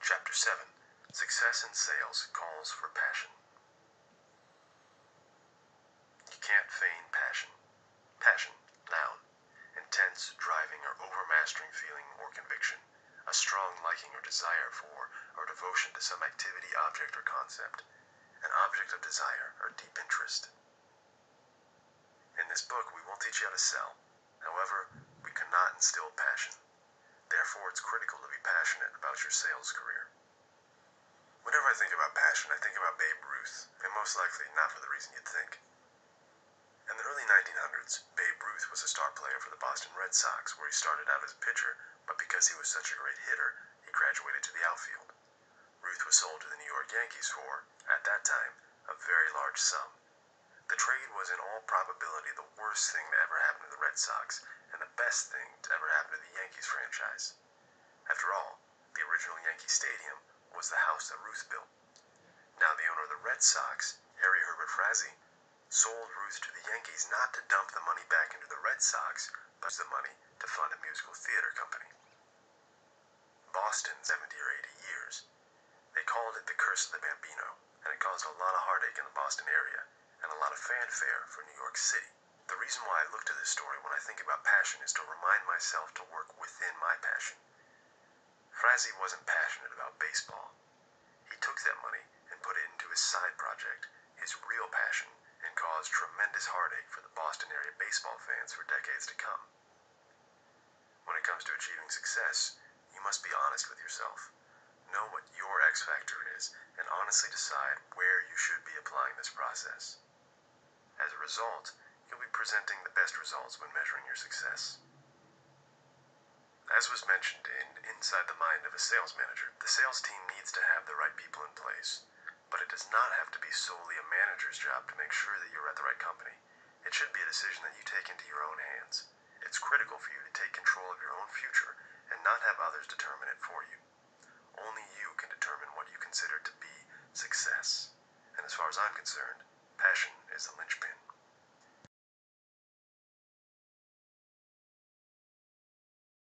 Chapter 7. Success in Sales Calls for Passion. You can't feign passion. Passion, noun. Intense, driving, or overmastering feeling or conviction. A strong liking or desire for, or devotion to some activity, object, or concept. An object of desire or deep interest. In this book, we won't teach you how to sell. However, we cannot instill passion. Therefore, it's critical to be passionate about your sales career. Whenever I think about passion, I think about Babe Ruth, and most likely not for the reason you'd think. In the early 1900s, Babe Ruth was a star player for the Boston Red Sox, where he started out as a pitcher, but because he was such a great hitter, he graduated to the outfield. Ruth was sold to the New York Yankees for, at that time, a very large sum. The trade was in all probability the worst thing to ever happen to the Red Sox, and the best thing to ever happen to the Yankees franchise. After all, the original Yankee Stadium was the house that Ruth built. Now the owner of the Red Sox, Harry Herbert Frazee, sold Ruth to the Yankees not to dump the money back into the Red Sox, but the money to fund a musical theater company. Boston, 70 or 80 years. They called it the Curse of the Bambino, and it caused a lot of heartache in the Boston area, and a lot of fanfare for New York City. The reason why I look to this story when I think about passion is to remind myself to work within my passion. Frazee wasn't passionate about baseball. He took that money and put it into his side project, his real passion, and caused tremendous heartache for the Boston area baseball fans for decades to come. When it comes to achieving success, you must be honest with yourself. Know what your X factor is, and honestly decide where you should be applying this process. As a result, you'll be presenting the best results when measuring your success. As was mentioned in Inside the Mind of a Sales Manager, the sales team needs to have the right people in place. But it does not have to be solely a manager's job to make sure that you're at the right company. It should be a decision that you take into your own hands. It's critical for you to take control of your own future and not have others determine it for you. Only you can determine what you consider to be success. And as far as I'm concerned, passion is the linchpin.